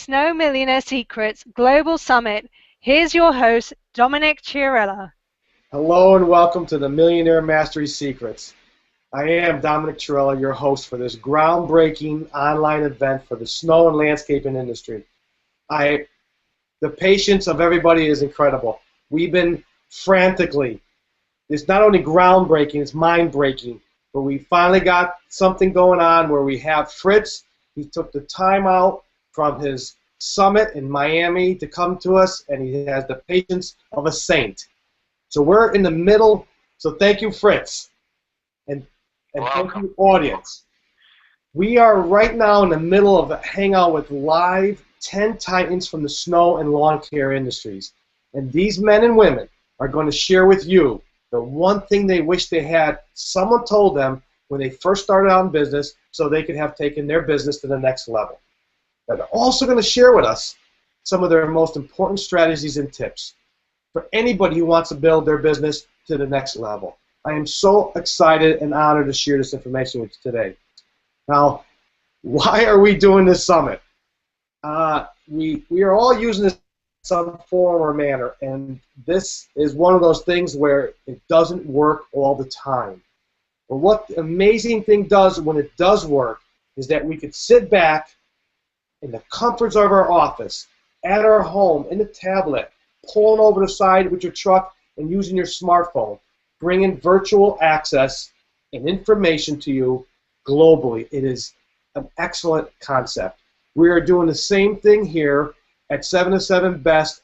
Snow Millionaire Secrets Global Summit. Here's your host, Dominic Chiarella. Hello and welcome to the Millionaire Mastery Secrets. I am Dominic Chiarella, your host for this groundbreaking online event for the snow and landscaping industry. The patience of everybody is incredible. We've been frantically, it's not only groundbreaking, it's mind-breaking, but we finally got something going on where we have Fritz. He took the time out from his summit in Miami to come to us, and he has the patience of a saint. So we're in the middle, so thank you, Fritz, and thank you, audience. We are right now in the middle of a hangout with live 10 titans from the snow and lawn care industries. And these men and women are going to share with you the one thing they wish they had someone told them when they first started out in business so they could have taken their business to the next level. They're also going to share with us some of their most important strategies and tips for anybody who wants to build their business to the next level. I am so excited and honored to share this information with you today. Now, why are we doing this summit? We are all using this in some form or manner, and this is one of those things where it doesn't work all the time. But what the amazing thing does when it does work is that we could sit back in the comforts of our office, at our home, in the tablet, pulling over the side with your truck and using your smartphone, bringing virtual access and information to you globally. It is an excellent concept. We are doing the same thing here at 7 to 7 Best,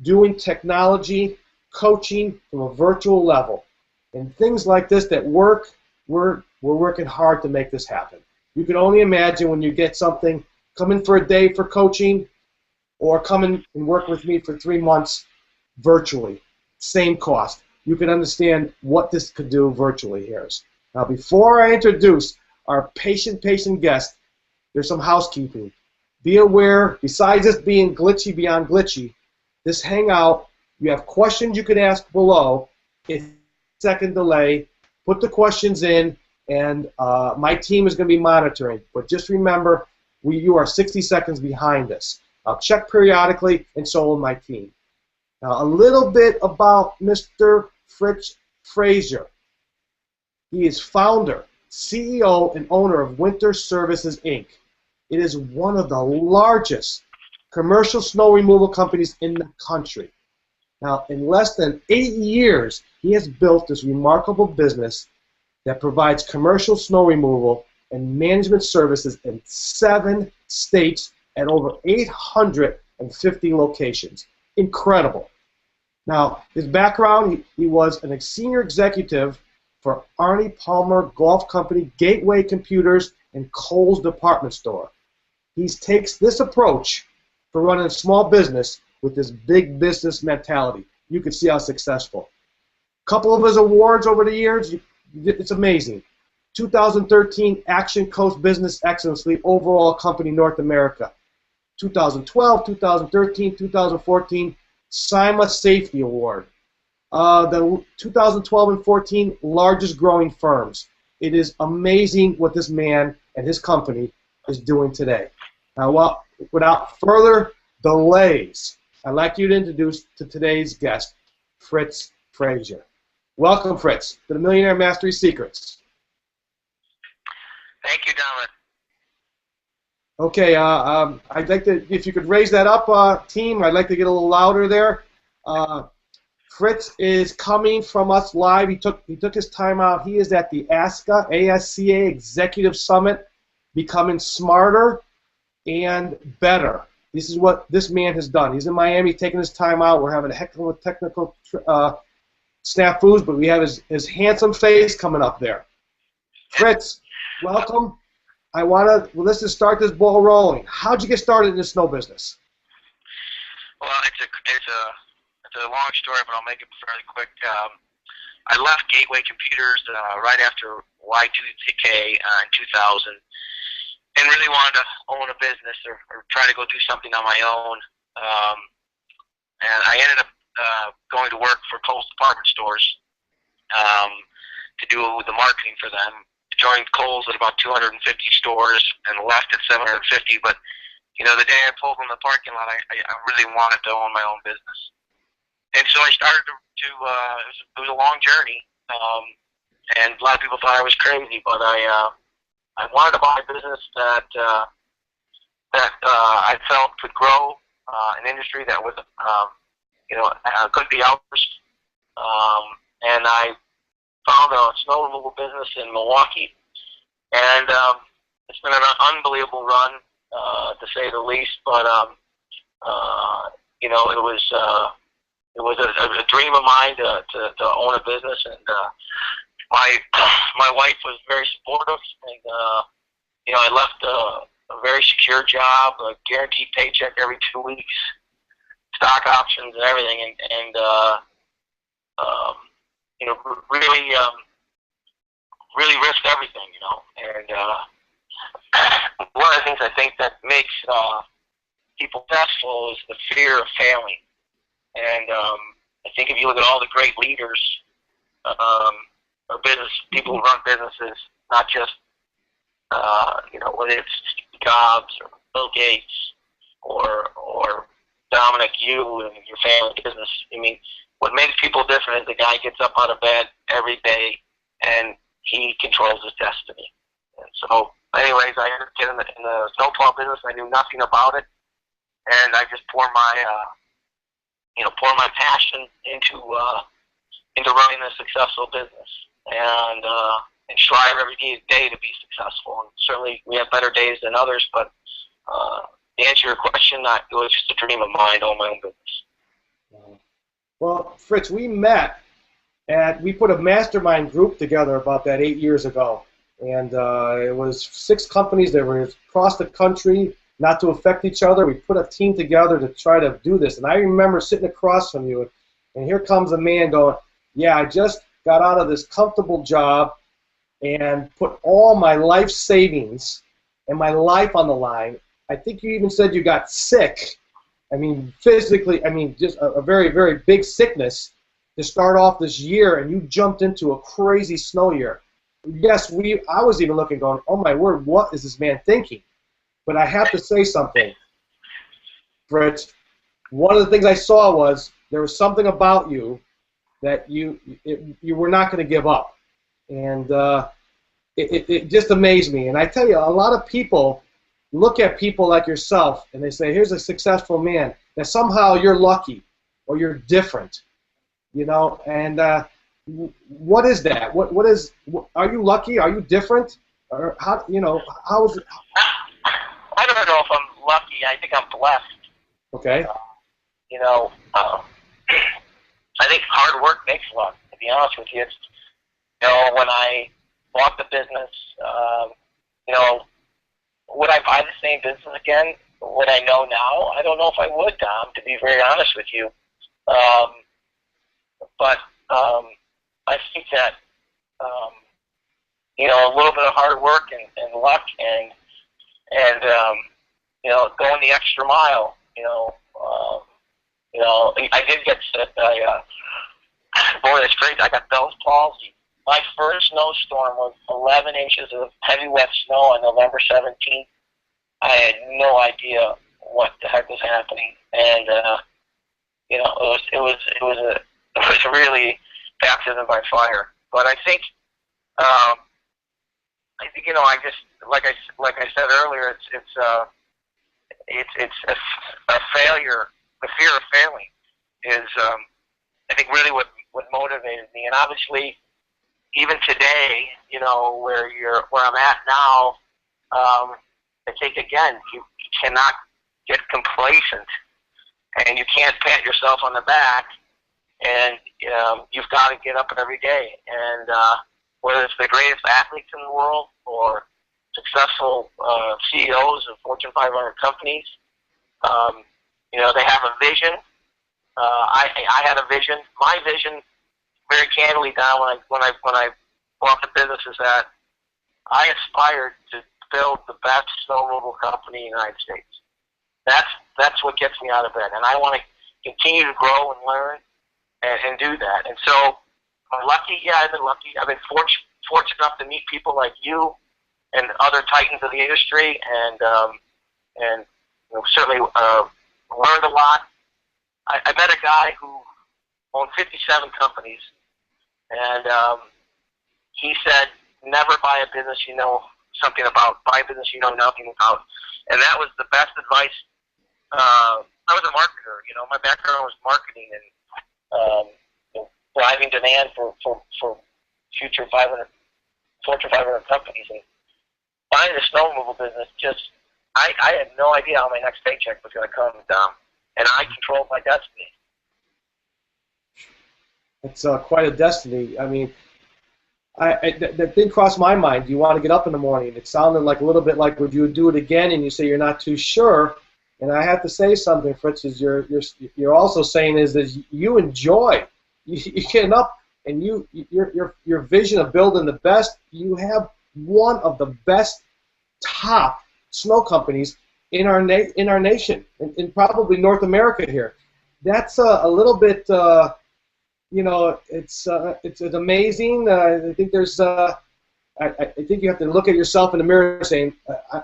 doing technology, coaching from a virtual level. And things like this that work, we're working hard to make this happen. You can only imagine when you get something, come in for a day for coaching, or come in and work with me for 3 months virtually. Same cost. You can understand what this could do virtually here. Now, before I introduce our patient guest, there's some housekeeping. Be aware, besides this being glitchy beyond glitchy, this hangout, you have questions you can ask below. It's a second delay. Put the questions in, and my team is going to be monitoring. But just remember, you are 60 seconds behind us. I'll check periodically, and so will my team. Now, a little bit about Mr. Fritz Frazier. He is founder, CEO, and owner of Winter Services, Inc. It is one of the largest commercial snow removal companies in the country. Now, in less than 8 years, he has built this remarkable business that provides commercial snow removal and management services in 7 states at over 850 locations. Incredible. Now, his background, he was a senior executive for Arnie Palmer Golf Company, Gateway Computers, and Kohl's Department Store. He takes this approach for running a small business with this big business mentality. You can see how successful. A couple of his awards over the years, it's amazing. 2013 Action Coast Business Excellence League Overall Company North America. 2012, 2013, 2014 SIMA Safety Award. The 2012 and 14 Largest Growing Firms. It is amazing what this man and his company is doing today. Now, without further delays, I'd like you to introduce to today's guest, Fritz Frazier. Welcome, Fritz, to the Millionaire Mastery Secrets. Thank you, Dominic. Okay, I'd like to, if you could raise that up, team, I'd like to get a little louder there. Fritz is coming from us live. He took his time out. He is at the ASCA Executive Summit, Becoming Smarter and Better. This is what this man has done. He's in Miami, taking his time out. We're having a heck of a technical snafus, but we have his handsome face coming up there. Fritz, welcome. Let's just start this ball rolling. How'd you get started in the snow business? Well, it's a long story, but I'll make it fairly quick. I left Gateway Computers right after Y2K in 2000, and really wanted to own a business or try to go do something on my own. And I ended up going to work for Kohl's Department Stores to do the marketing for them. Joined Kohl's at about 250 stores and left at 750, but The day I pulled in the parking lot, I really wanted to own my own business. And so I started it was a long journey. And a lot of people thought I was crazy, but I wanted to buy a business that I felt could grow, an industry that was, could be ours. And I found a snow removal business in Milwaukee, and it's been an unbelievable run, to say the least. But it was a dream of mine to own a business, and my wife was very supportive, and I left a very secure job, a guaranteed paycheck every 2 weeks, stock options and everything, and really risked everything, and one of the things I think that makes people successful is the fear of failing. And I think if you look at all the great leaders, or business people who run businesses, not just whether it's Steve Jobs or Bill Gates or Dominic, you and your family business. I mean, what makes people different is the guy gets up out of bed every day and he controls his destiny. And so, anyways, I ended up getting in the snowplow business. I knew nothing about it, and I just poured my passion into running a successful business, and strive every day to be successful. And certainly, we have better days than others, but to answer your question, it was just a dream of mine to own my own business. Well, Fritz, we put a mastermind group together about that 8 years ago, and it was 6 companies that were across the country, not to affect each other. We put a team together to try to do this, and I remember sitting across from you, and here comes a man going, yeah, I just got out of this comfortable job and put all my life savings and my life on the line. I think you even said you got sick. I mean, physically, I mean, just a very, very big sickness to start off this year, and you jumped into a crazy snow year. Yes, I was even looking going, oh my word, what is this man thinking? But I have to say something, Fritz. One of the things I saw was there was something about you that you were not going to give up. And it just amazed me. And I tell you, a lot of people look at people like yourself and they say, here's a successful man, that somehow you're lucky or you're different, and what is that? Are you lucky? Are you different? Or how is it? I don't know if I'm lucky. I think I'm blessed. Okay. I think hard work makes luck, to be honest with you. It's, when I bought the business, would I buy the same business again? Would I know now? I don't know if I would, Dom, to be very honest with you. But I think that, a little bit of hard work and luck and going the extra mile, I did get sick. Boy, that's crazy. I got Bell's palsy. My first snowstorm was 11 inches of heavy wet snow on November 17th. I had no idea what the heck was happening, and it was really baptism by fire. But I think I just like I said earlier, it's a failure. The fear of failing is I think really what motivated me, and obviously even today, where I'm at now, I think again you cannot get complacent, and you can't pat yourself on the back, and you've got to get up every day. And whether it's the greatest athletes in the world or successful CEOs of Fortune 500 companies, they have a vision. I had a vision. My vision, very candidly, Don, when I bought the business, is that I aspired to build the best snow removal company in the United States. That's what gets me out of bed, and I want to continue to grow and learn and do that. And so, am I lucky? Yeah, I've been lucky. I've been fortunate enough to meet people like you and other titans of the industry, and certainly learned a lot. I met a guy who owned 57 companies, and he said, never buy a business you know something about. Buy a business you know nothing about. And that was the best advice. I was a marketer. My background was marketing and driving demand for future Fortune 500 companies. And buying the snow removal business, I had no idea how my next paycheck was going to come down, and I controlled my destiny. It's quite a destiny. I mean, that thing crossed my mind. You want to get up in the morning. It sounded like a little bit like, would you do it again? And you say you're not too sure. And I have to say something, Fritz. Is you're also saying is that you enjoy. You getting up and your vision of building the best. You have one of the best top snow companies in our nation, in probably North America here. That's a little bit. It's amazing. I think there's. I think you have to look at yourself in the mirror saying,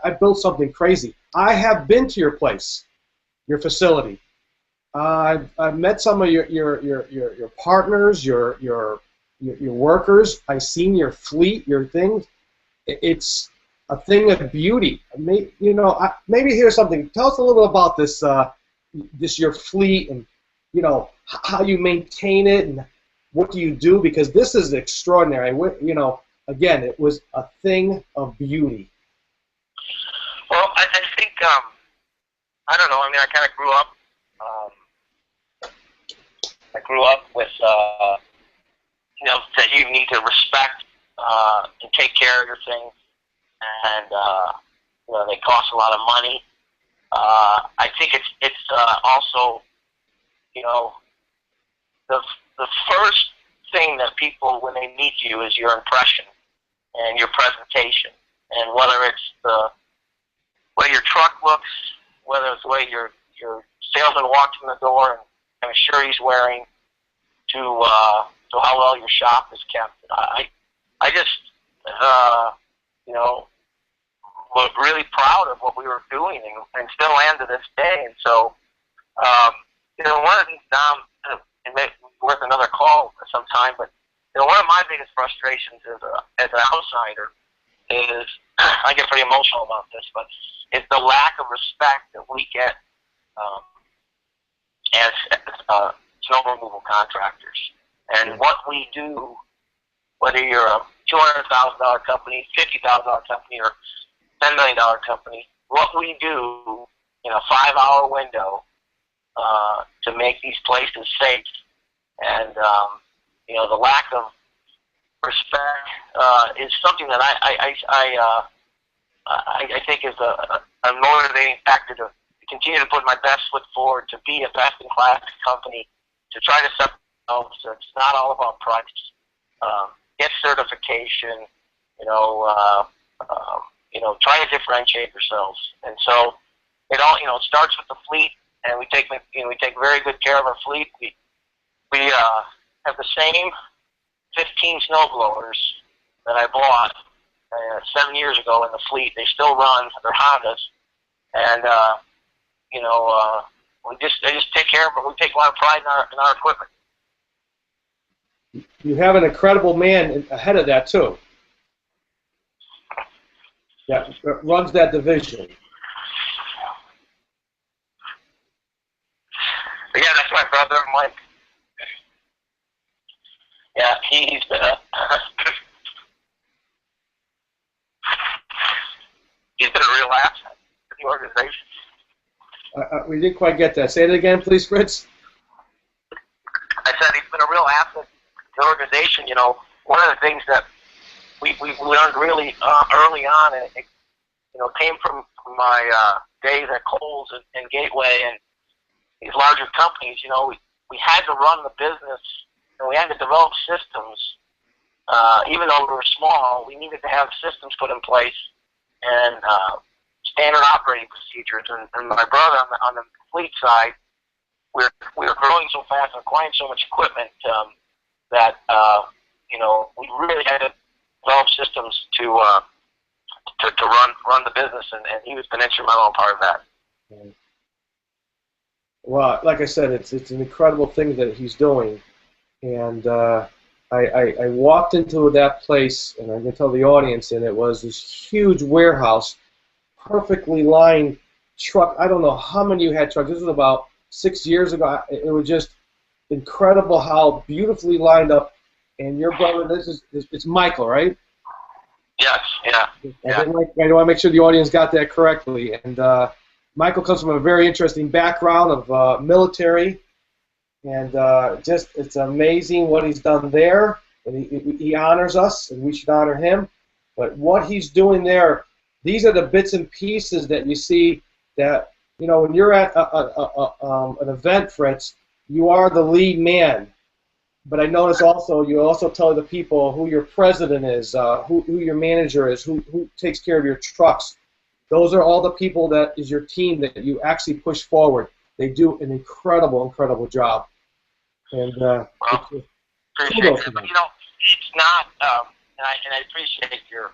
I built something crazy. I have been to your place, your facility. I've met some of your partners, your workers. I've seen your fleet, your things. It's a thing of beauty. Maybe here's something. Tell us a little about this your fleet and how you maintain it and what do you do, because this is extraordinary. Again, it was a thing of beauty. Well, I think, I don't know, I kind of grew up, with, that you need to respect and take care of your things, and, they cost a lot of money. I think it's also, the first thing that people, when they meet you, is your impression and your presentation, and whether it's the way your truck looks, whether it's the way your salesman walks in the door and kind of shirt he's wearing, to how well your shop is kept. I just was really proud of what we were doing, and still am to this day. And so one of these it may be worth another call sometime, but one of my biggest frustrations as an outsider is, I get pretty emotional about this, but it's the lack of respect that we get as snow removal contractors. And what we do, whether you're a $200,000 company, $50,000 company, or $10 million company, what we do in a 5-hour window to make these places safe, and the lack of respect is something that I think is a motivating factor to continue to put my best foot forward, to be a best-in-class company, to try to separate ourselves. It's not all about price. Get certification. Try to differentiate yourselves. And so it all it starts with the fleet, and we take very good care of our fleet. We have the same 15 snow blowers that I bought 7 years ago in the fleet. They still run. They're Hondas, and they just take care of it. We take a lot of pride in our equipment. You have an incredible man ahead of that too. Yeah, runs that division. Yeah, that's my brother, Mike. Yeah, he's been a real asset to the organization. We didn't quite get that. Say it again, please, Fritz. I said he's been a real asset to the organization. One of the things that we learned really early on, and it came from my days at Kohl's and Gateway and these larger companies. We had to run the business, and we had to develop systems. Even though we were small, we needed to have systems put in place and standard operating procedures. And my brother on the fleet side, we were growing so fast and acquiring so much equipment that we really had to develop systems to run the business, and he was an instrumental part of that. And, well, like I said, it's an incredible thing that he's doing. And I walked into that place, and I'm going to tell the audience, and it was this huge warehouse, perfectly lined truck. I don't know how many you had trucks. This was about 6 years ago. It was just incredible how beautifully lined up. And your brother, it's Michael, right? Yes, yeah. I want to make sure the audience got that correctly. And Michael comes from a very interesting background of military. And just, it's amazing what he's done there. And he honors us, and we should honor him. But what he's doing there, these are the bits and pieces that you see that, when you're at an event, Fritz, you are the lead man. But I notice also, you also tell the people who your president is, who your manager is, who takes care of your trucks. Those are all the people that is your team that you actually push forward. They do an incredible, incredible job. And well, appreciate it. But it's not, and I appreciate your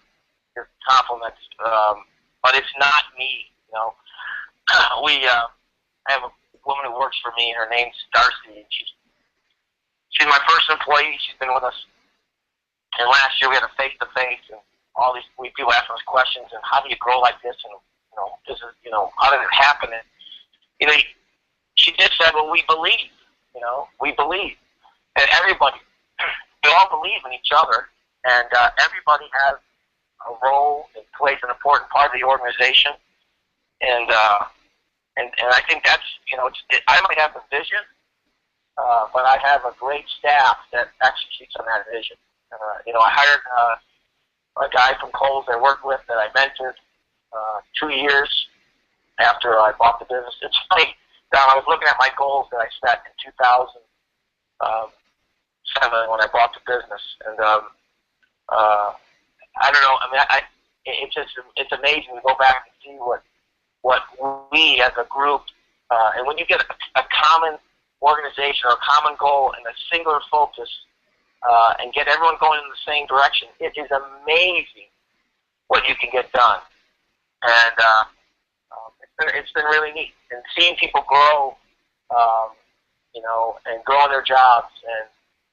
compliments, but it's not me. I have a woman who works for me. Her name's Darcy, and she's my first employee. She's been with us. And last year we had a face-to-face, and all these people asking us questions, and how do you grow like this, and this is, how did it happen? And she just said, well, we believe. We believe, and everybody, we all believe in each other, and everybody has a role and plays an important part of the organization, and I think that's, I might have the vision, but I have a great staff that executes on that vision. I hired a guy from Kohl's I worked with that I mentored 2 years after I bought the business. It's funny, Don, I was looking at my goals that I set in 2007 when I bought the business, and I don't know. I mean, it's amazing to go back and see what we as a group, and when you get a common organization or a common goal and a singular focus, and get everyone going in the same direction, it is amazing what you can get done. And it's been really neat, and seeing people grow, and grow in their jobs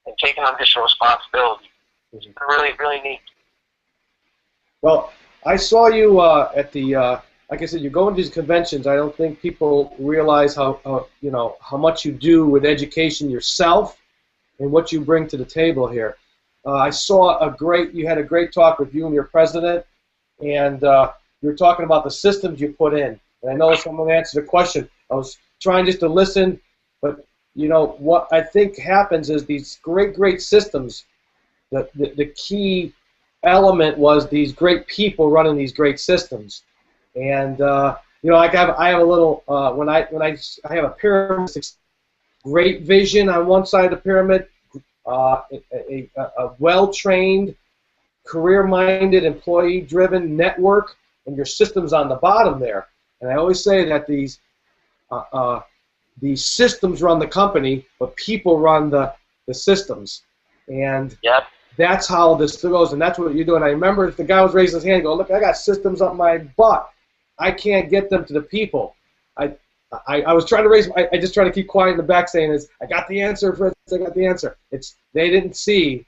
and taking on additional responsibility. It's been really, really neat. Well, I saw you at the, like I said, you go into these conventions. I don't think people realize how much you do with education yourself and what you bring to the table here. I saw you had a great talk with you and your president, and you were talking about the systems you put in. And I know someone answered the question. I was trying just to listen, but what I think happens is these great systems, the key element was these great people running these great systems. And I have a little when I have a pyramid, great vision on one side of the pyramid, a well-trained, career-minded, employee-driven network, and your systems on the bottom there. And I always say that these systems run the company, but people run the systems. And yep. That's how this goes, and that's what you're doing. I remember if the guy was raising his hand, go, look, I got systems up my butt. I can't get them to the people. I was trying to I just try to keep quiet in the back saying, I got the answer, Fritz, I got the answer. They didn't see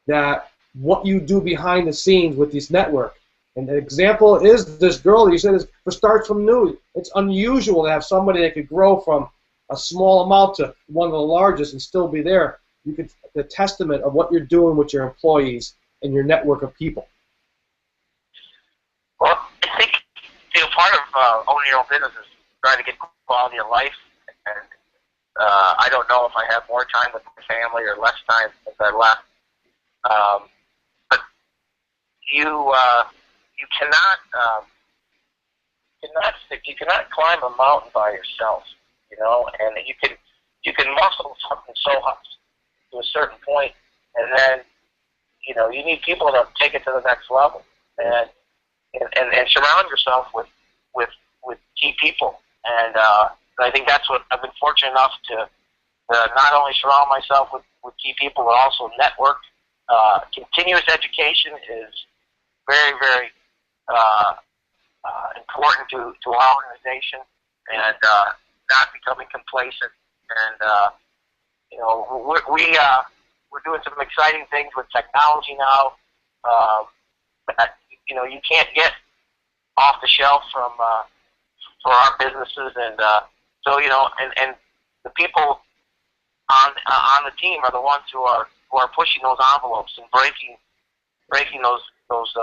that what you do behind the scenes with this network. And the example is this girl that you said starts from new. It's unusual to have somebody that could grow from a small amount to one of the largest and still be there. The testament of what you're doing with your employees and your network of people. Well, I think part of owning your own business is trying to get quality of life, and I don't know if I have more time with my family or less time since I left. But you cannot climb a mountain by yourself, and you can muscle something so hard to a certain point, and then you need people to take it to the next level, and surround yourself with key people, and I think that's what I've been fortunate enough to not only surround myself with key people, but also network. Continuous education is very, very important to our organization. and not becoming complacent. And we're doing some exciting things with technology now. That you can't get off the shelf from for our businesses, and and the people on the team are the ones who are pushing those envelopes and breaking those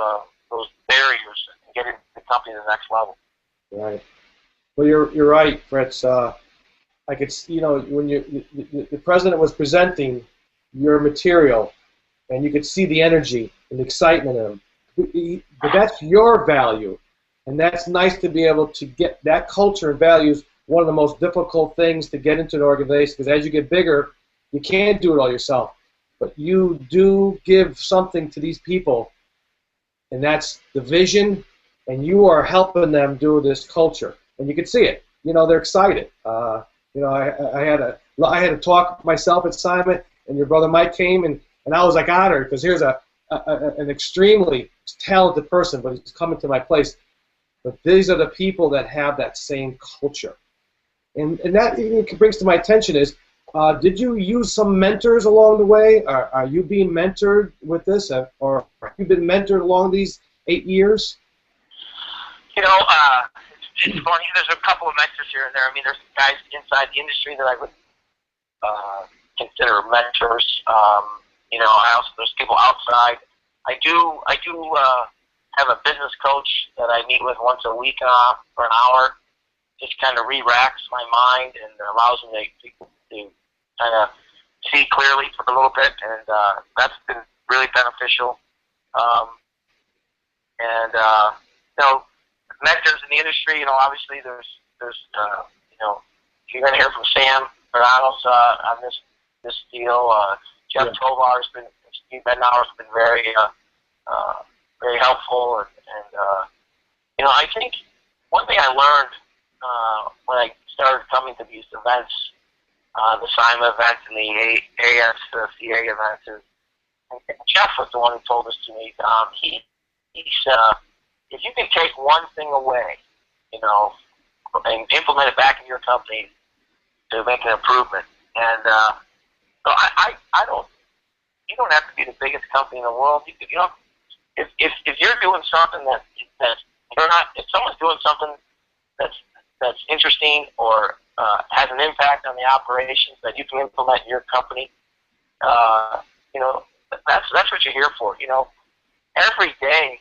barriers and getting the company to the next level. Right. Well, you're right, Fritz. I could, when the president was presenting your material, and you could see the energy and the excitement in him. But that's your value, and that's nice to be able to get that culture and values. One of the most difficult things to get into an organization, because as you get bigger, you can't do it all yourself. But you do give something to these people, and that's the vision, and you are helping them do this culture, and you can see it. They're excited. I had a talk myself at Simon, and your brother Mike came, and I was like honored, because here's an extremely talented person, but he's coming to my place. But these are the people that have that same culture. And that brings to my attention is, did you use some mentors along the way? Are you being mentored with this, or have you been mentored along these 8 years? It's funny. There's a couple of mentors here and there. I mean, there's guys inside the industry that I would consider mentors. There's people outside. I do have a business coach that I meet with once a week for an hour. Just kind of re-racks my mind and allows me to kind of see clearly for a little bit, and that's been really beneficial. Mentors in the industry, obviously there's you're going to hear from Sam Bernardo's on this deal. Jeff Tovar's been, Steve Bednauer's been very helpful, and I think one thing I learned when I started coming to these events, the SIMA events and the ASCA events, is Jeff was the one who told this to me. He said, if you can take one thing away, and implement it back in your company to make an improvement, and so you don't have to be the biggest company in the world. If you're doing something that you're not, if someone's doing something that's interesting or has an impact on the operations that you can implement in your company, that's what you're here for. Every day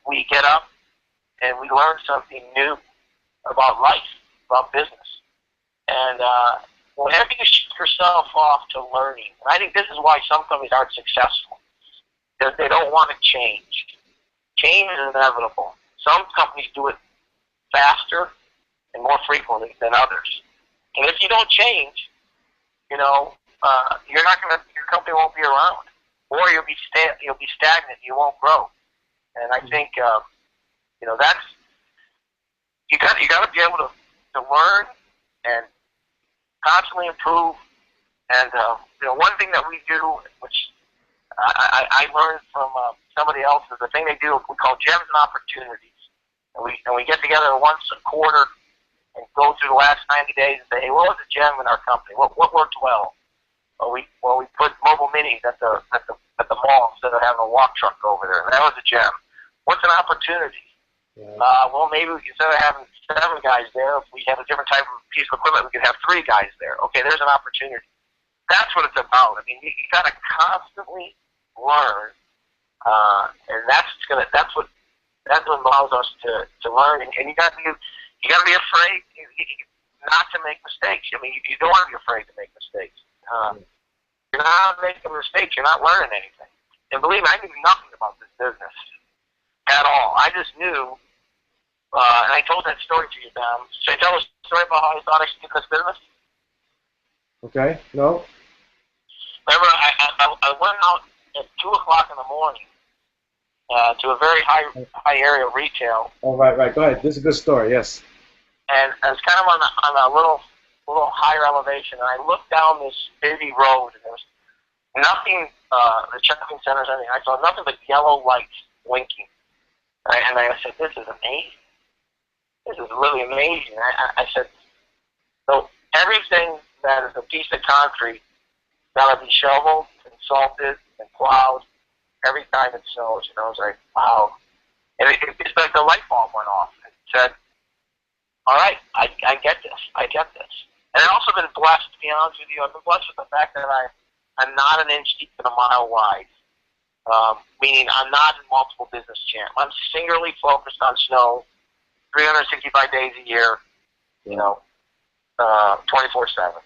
we get up and we learn something new about life, about business, and whenever you shut yourself off to learning, and I think this is why some companies aren't successful, because they don't want to change. Change is inevitable. Some companies do it faster and more frequently than others. And if you don't change, you're not gonna. Your company won't be around, or you'll be stagnant. You won't grow. And I think that's you got to be able to learn and constantly improve. And one thing that we do, which I learned from somebody else, is the thing they do we call gems and opportunities. And we get together once a quarter and go through the last 90 days and say, hey, what was a gem in our company? What worked well? We put mobile minis at the mall instead of having a walk truck over there. That was a gem. What's an opportunity? Yeah. Maybe instead of having 7 guys there, if we had a different type of piece of equipment, we could have 3 guys there. Okay, there's an opportunity. That's what it's about. I mean, you got to constantly learn, and that's what allows us to learn. And you got to be afraid not to make mistakes. I mean, you don't want to be afraid to make mistakes. You're not making mistakes. You're not learning anything. And believe me, I knew nothing about this business at all. I just knew, and I told that story to you, Dom. Should I tell a story about how I thought I should do this business? Okay, no. Remember, I went out at 2 o'clock in the morning to a very high area of retail. Oh, right. Go ahead. This is a good story, yes. And I was kind of on a little higher elevation, and I looked down this busy road, and there was nothing, the shopping centers, anything. I saw nothing but yellow lights blinking. And I said, this is amazing. this is really amazing. I said, so everything that is a piece of concrete got to be shoveled and salted and plowed every time it snows. I was like, wow. And it's like the light bulb went off. It said, all right, I get this. I get this. And I've also been blessed, to be honest with you. I've been blessed with the fact that I'm not an inch deep and a mile wide. Meaning I'm not in multiple business channels. I'm singularly focused on snow, 365 days a year, 24/7.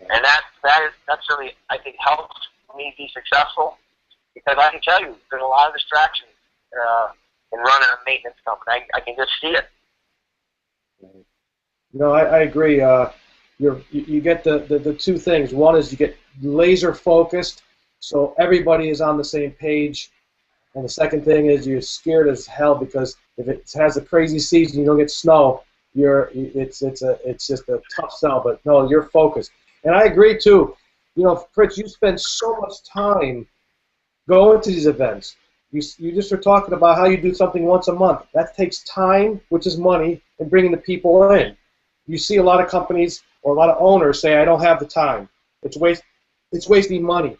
And that's really, I think, helps me be successful, because I can tell you there's a lot of distractions in running a maintenance company. I can just see it. No, I agree. You get the two things. One is you get laser focused, so everybody is on the same page. And the second thing is you're scared as hell, because if it has a crazy season, you don't get snow. It's just a tough sell. But no, you're focused. And I agree too. Fritz, you spend so much time going to these events. You just were talking about how you do something once a month. That takes time, which is money, and bringing the people in. You see a lot of companies or a lot of owners say, I don't have the time. It's wasting money.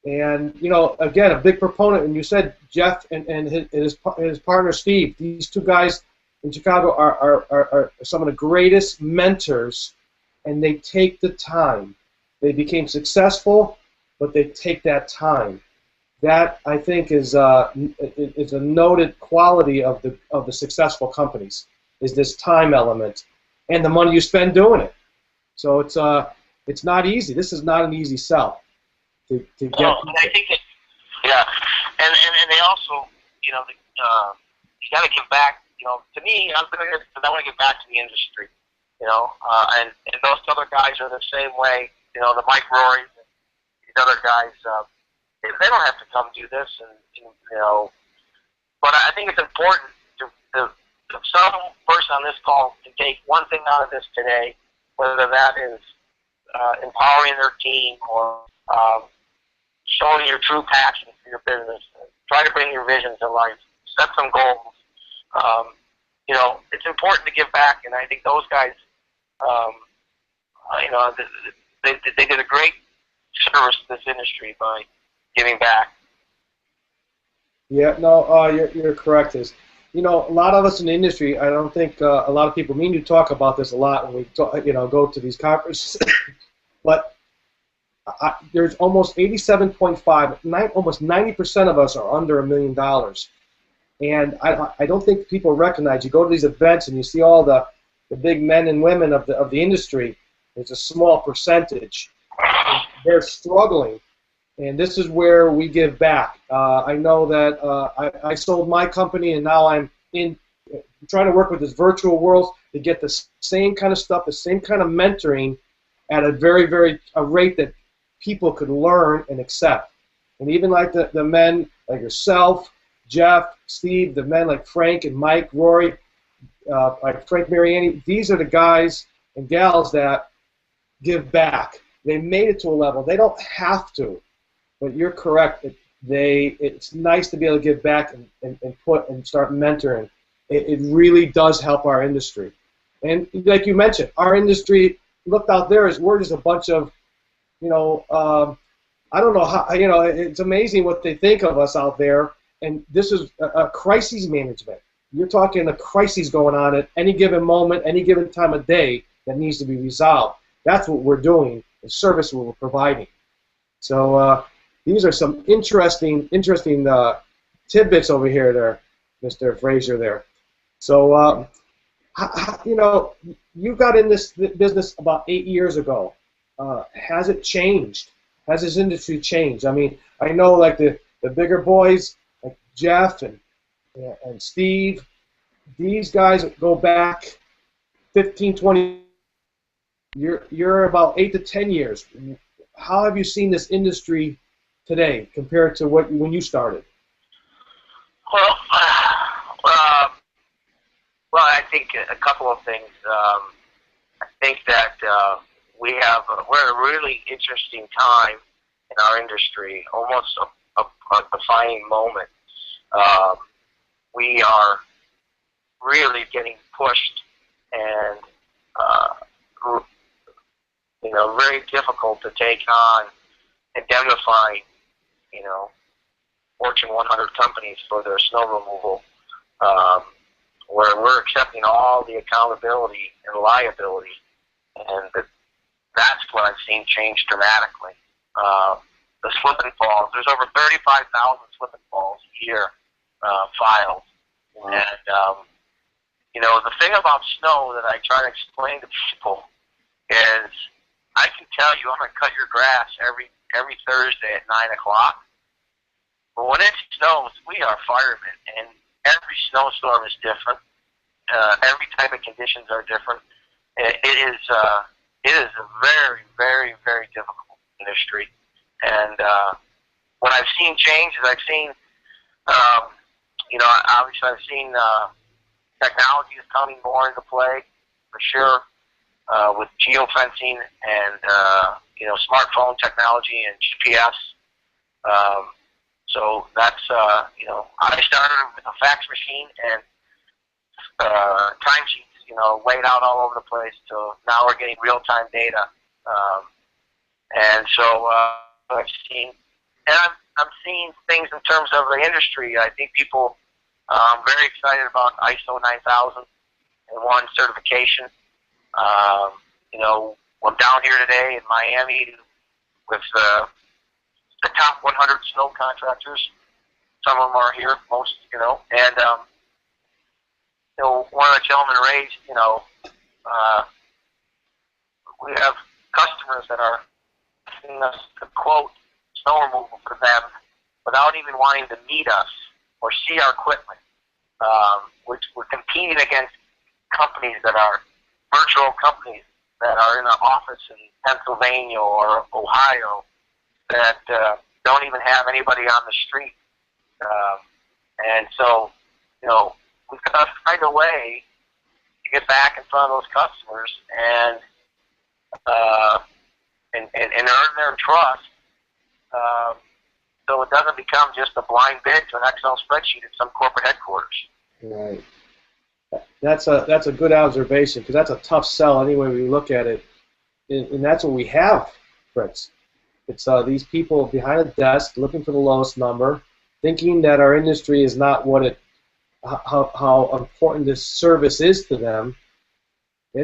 And, again, a big proponent, and you said Jeff and his partner Steve, these two guys in Chicago are some of the greatest mentors, and they take the time. They became successful, but they take that time. That, I think, is a noted quality of the successful companies, is this time element and the money you spend doing it. So it's not easy. This is not an easy sell to get. And I think that, yeah, and they also, you got to give back. To me, I want to give back to the industry. And those other guys are the same way. The Mike Rorys and these other guys. They don't have to come do this, but I think it's important to some person on this call to take one thing out of this today, whether that is empowering their team or showing your true passion for your business. Try to bring your vision to life. Set some goals. It's important to give back, and I think those guys, they did a great service to this industry by giving back. Yeah, no, you're correct. A lot of us in the industry, I don't think a lot of people, me and you talk about this a lot when we go to these conferences, but there's almost 87.5, almost 90% of us are under $1 million. And I don't think people recognize, you go to these events and you see all the big men and women of the industry, it's a small percentage. They're struggling. And this is where we give back. I know that I sold my company, and now I'm trying to work with this virtual world to get the same kind of stuff, the same kind of mentoring at a a rate that people could learn and accept. And even like the men like yourself, Jeff, Steve, the men like Frank and Mike, Rory, like Frank Mariani, these are the guys and gals that give back. They made it to a level. They don't have to. But you're correct. It's nice to be able to give back and start mentoring. It really does help our industry. And like you mentioned, our industry, looked out there, we're just a bunch of, I don't know how, it's amazing what they think of us out there. And this is a crisis management. You're talking a crisis going on at any given moment, any given time of day that needs to be resolved. That's what we're doing, the service we're providing. So, these are some interesting tidbits over here, there, Mr. Frazier. There. So, you got in this business about 8 years ago. Has it changed? Has this industry changed? I mean, I know like the bigger boys, like Jeff and Steve. These guys go back 15, 20. You're about 8 to 10 years. How have you seen this industry today compared to when you started? Well, I think a couple of things. I think that we're at a really interesting time in our industry, almost a defining moment. We are really getting pushed and very difficult to take on indemnifying, Fortune 100 companies for their snow removal, where we're accepting all the accountability and liability, and that's what I've seen change dramatically. The slip and falls, there's over 35,000 slip and falls a year filed. Wow. And, the thing about snow that I try to explain to people is I can tell you I'm going to cut your grass every Thursday at 9 o'clock. But when it snows, we are firemen, and every snowstorm is different. Every type of conditions are different. It is a very, very, very difficult industry. And what I've seen change is obviously I've seen technology is coming more into play, for sure, with geofencing and, smartphone technology and GPS. So that's, I started with a fax machine and timesheets, laid out all over the place. So now we're getting real-time data. And so I've seen, and I'm seeing things in terms of the industry. I think people are very excited about ISO 9001 certification. I'm down here today in Miami with the top 100 snow contractors. Some of them are here, most, and one of the gentlemen raised, we have customers that are asking us to quote snow removal for them without even wanting to meet us or see our equipment. We're competing against companies that are virtual companies that are in an office in Pennsylvania or Ohio that don't even have anybody on the street. And so, we've got to find a way to get back in front of those customers and earn their trust, so it doesn't become just a blind bid to an Excel spreadsheet at some corporate headquarters. Right. That's a good observation, because that's a tough sell any way we look at it, and that's what we have, Fritz. It's these people behind a desk looking for the lowest number, thinking that our industry is not how important this service is to them. I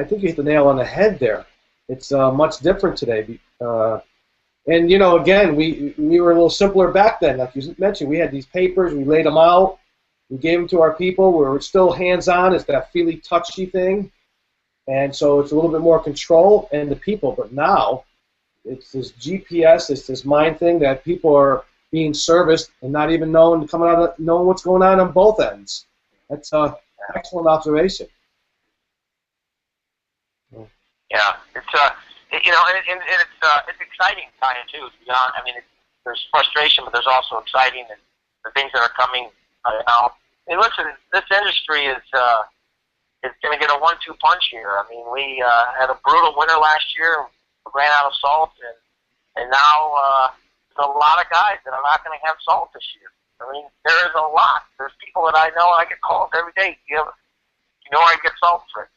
think you hit the nail on the head there. It's much different today. And again, we were a little simpler back then. Like you mentioned, we had these papers, we laid them out, we gave them to our people. We were still hands-on. It's that feely, touchy thing, and so it's a little bit more control and the people. But now, it's this GPS, it's this mind thing that people are being serviced and not even knowing what's going on both ends. That's an excellent observation. Yeah, it's it's exciting time too. Beyond, there's frustration, but there's also exciting and the things that are coming out. Listen, this industry is going to get a 1-2 punch here. We had a brutal winter last year. We ran out of salt, and now there's a lot of guys that are not going to have salt this year. There is a lot. There's people that I know. I get calls every day. You know where I get salt, Fritz?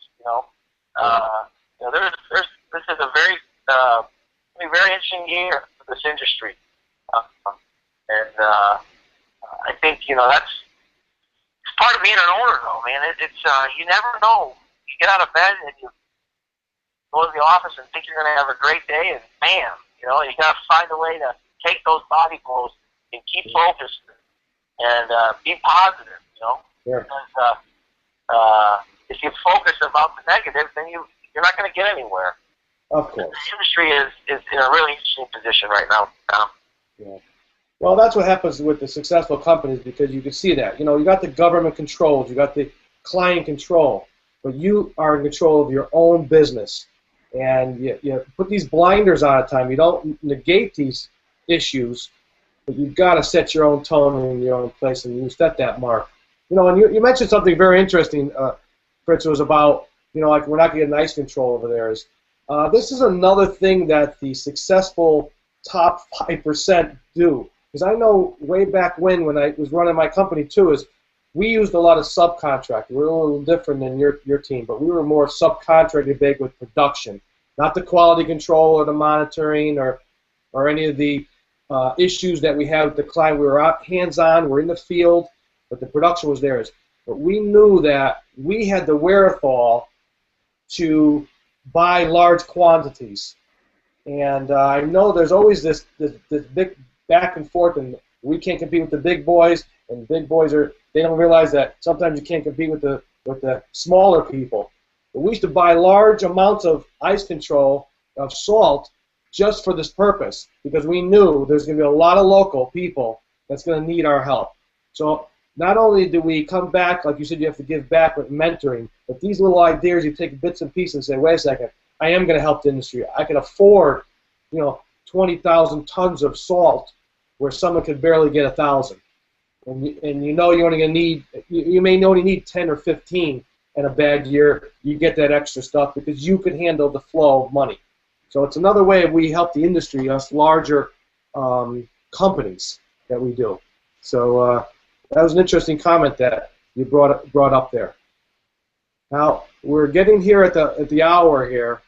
This is a very interesting year for this industry, and I think that's part of being an owner, though, man. It's you never know. You get out of bed and you go to the office and think you're going to have a great day, and bam, you got to find a way to take those body blows and keep focused and be positive, Sure. Because if you focus about the negative, then you're not going to get anywhere. Of course. The industry is in a really interesting position right now. Yeah. Well, that's what happens with the successful companies, because you can see that. You got the government controls, you got the client control, but you are in control of your own business. And you put these blinders on at time. You don't negate these issues, but you've got to set your own tone in your own place, and you set that mark. And you mentioned something very interesting, Fritz, was about, like we're not getting ice control over there. This is another thing that the successful top 5% do. Because I know way back when I was running my company too, is we used a lot of subcontracting. We were a little different than your team, but we were more subcontracted big with production, not the quality control or the monitoring or any of the issues that we had with the client. We were out hands-on, we're in the field, but the production was theirs. But we knew that we had the wherewithal to buy large quantities. And I know there's always this big back and forth, and we can't compete with the big boys, and big boys they don't realize that sometimes you can't compete with the smaller people. But we used to buy large amounts of ice control, of salt, just for this purpose, because we knew there's going to be a lot of local people that's going to need our help. So not only do we come back, like you said, you have to give back with mentoring, but these little ideas, you take bits and pieces and say, wait a second, I am going to help the industry. I can afford, 20,000 tons of salt where someone could barely get 1,000. And you're only going to need, you may only need 10 or 15 in a bad year. You get that extra stuff because you can handle the flow of money. So it's another way we help the industry, us larger companies that we do. So that was an interesting comment that you brought up there. Now we're getting here at the hour here,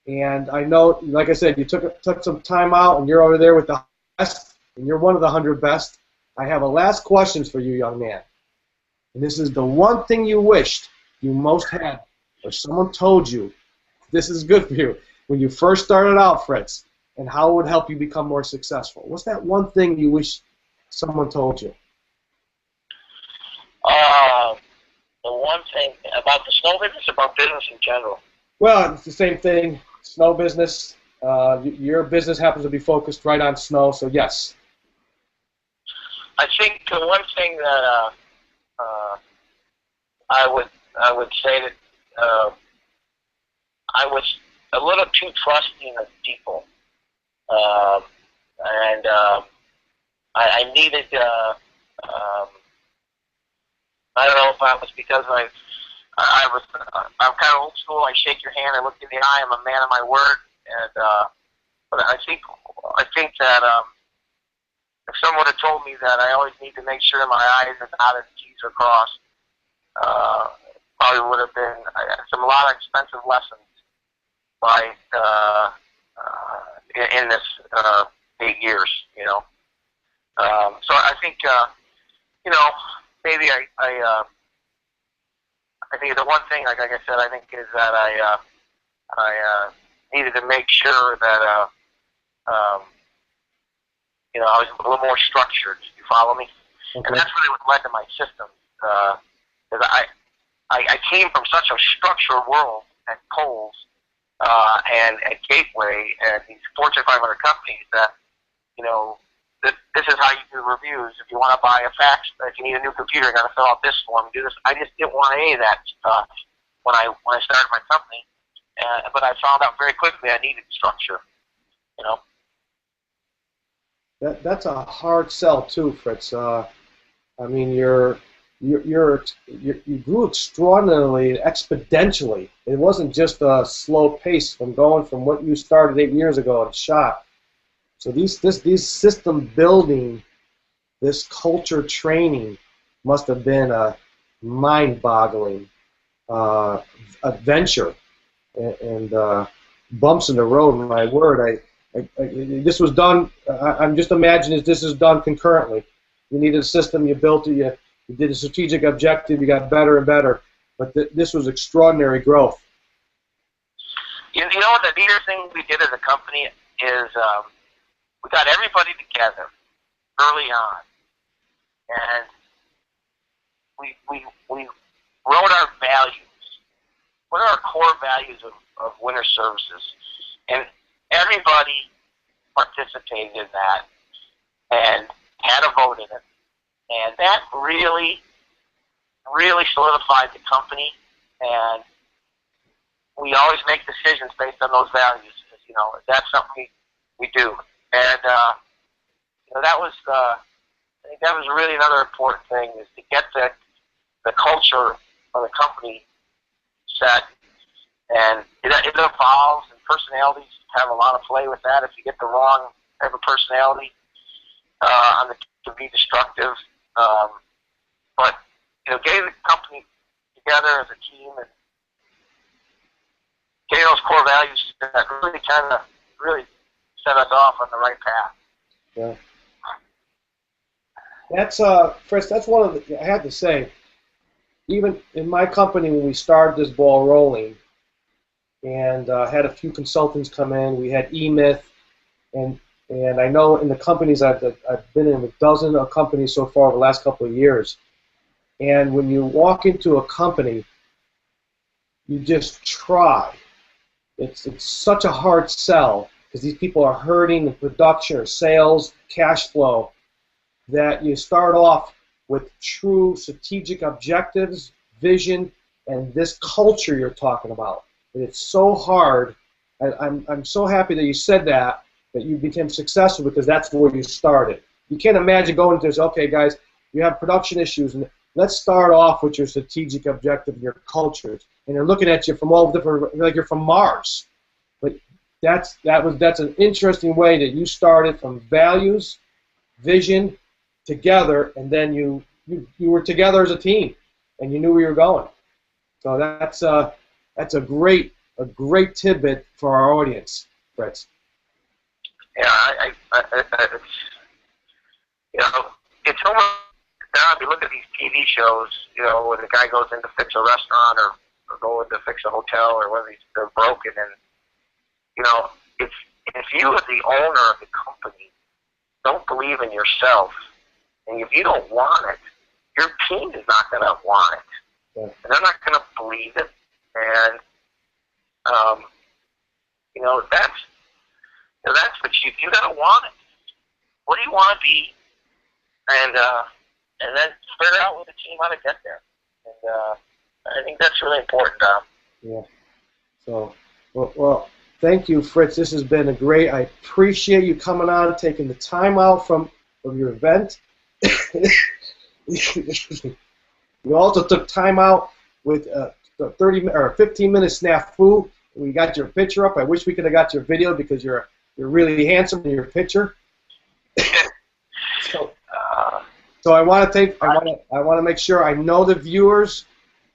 and I know, like I said, you took some time out, and you're over there with the best, and you're one of the 100 best. I have a last question for you, young man, and this is the one thing you wished you most had, or someone told you this is good for you when you first started out, Fritz, and how it would help you become more successful. What's that one thing you wish someone told you? The one thing about the snow business, about business in general. Well, it's the same thing. Snow business. Your business happens to be focused right on snow, so yes. I think the one thing that I would say that I was a little too trusting of people, and I needed. I don't know if that was because I'm kind of old school. I shake your hand, I look in the eye. I'm a man of my word, and but I think that if someone had told me that I always need to make sure my I's are dotted and T's are crossed, probably would have been a lot of expensive lessons by in this 8 years. So I think maybe I think the one thing, like I said, I think is that I needed to make sure that I was a little more structured. You follow me? Okay. And that's really what led to my system. Because I came from such a structured world at Kohl's and at Gateway and these Fortune 500 companies that this is how you do reviews. If you want to buy a fax, if you need a new computer, you got to fill out this form, do this. I just didn't want any of that stuff when I started my company. But I found out very quickly I needed structure. That's a hard sell too, Fritz. I mean, you grew extraordinarily, exponentially. It wasn't just a slow pace from going from what you started 8 years ago and shot. So these system building, this culture training must have been a mind-boggling adventure and bumps in the road. My word, this was done. I'm just imagining this is done concurrently. You needed a system, you built it, you did a strategic objective, you got better and better. But this was extraordinary growth. You know what the neatest thing we did as a company is we got everybody together early on, and we wrote our values. What are our core values of winter services? And everybody participated in that and had a vote in it. And that really, really solidified the company. And we always make decisions based on those values. That's something we do. And that was I think that was really another important thing, is to get the culture of the company set. And it evolves, and personalities have a lot of play with that. If you get the wrong type of personality, it can be destructive. But getting the company together as a team and getting those core values that really set us off on the right path. Yeah. That's Fritz. That's one of the. I have to say, even in my company when we started this ball rolling, and had a few consultants come in. We had eMyth, and I know in the companies I've been in, a dozen of companies so far over the last couple of years. And when you walk into a company, you just try. It's such a hard sell because these people are hurting in production or sales, cash flow, that you start off with true strategic objectives, vision, and this culture you're talking about. And it's so hard. I'm so happy that you said that you became successful because that's where you started. You can't imagine going into this, okay, guys, you have production issues, and let's start off with your strategic objective and your cultures. And they're looking at you from all different, like you're from Mars. But that's an interesting way that you started from values, vision, together, and then you were together as a team, and you knew where you were going. So that's a great tidbit for our audience, Fritz. Yeah, it's almost now if you look at these TV shows, where the guy goes in to fix a restaurant or go in to fix a hotel or whether they're broken, and if you as the owner of the company don't believe in yourself, and if you don't want it, your team is not going to want it, and they're not going to believe it, and that's what you got to want it. What do you want to be? And then figure out with the team how to get there. And I think that's really important. Yeah. So, well, thank you, Fritz. This has been I appreciate you coming on, taking the time out from your event. You also took time out with 30 or 15-minute snafu. We got your picture up. I wish we could have got your video because you're really handsome in your picture. So I want to make sure I know the viewers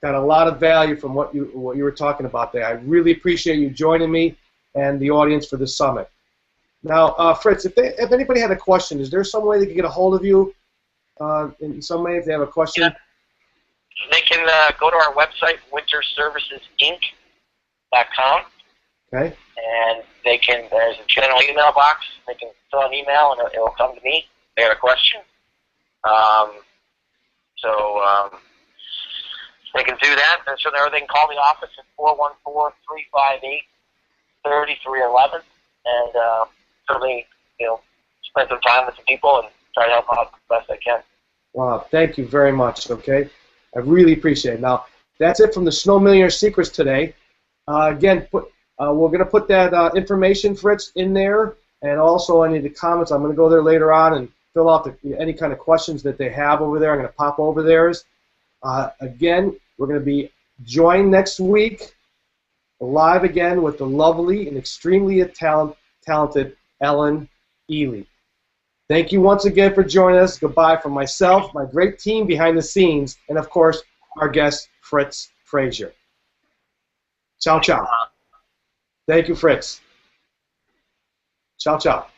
got a lot of value from what you were talking about there. I really appreciate you joining me and the audience for this summit. Now, Fritz, if anybody had a question, is there some way they can get a hold of you in some way if they have a question? Yeah. They can go to our website, winterservicesinc.com. Okay. And there's a general email box. They can fill an email and it will come to me. They have a question. They can do that. And so they can call the office at 414-358-3311. And certainly, spend some time with the people and try to help out the best I can. Wow, thank you very much, okay? I really appreciate it. Now, that's it from the Snow Millionaire Secrets today. Again, we're going to put that information, Fritz, in there, and also any of the comments. I'm going to go there later on and fill out any kind of questions that they have over there. I'm going to pop over theirs. Again, we're going to be joined next week live again with the lovely and extremely talented Ellen Ely. Thank you once again for joining us. Goodbye from myself, my great team behind the scenes, and of course, our guest, Fritz Frazier. Ciao, ciao. Thank you, Fritz. Ciao, ciao.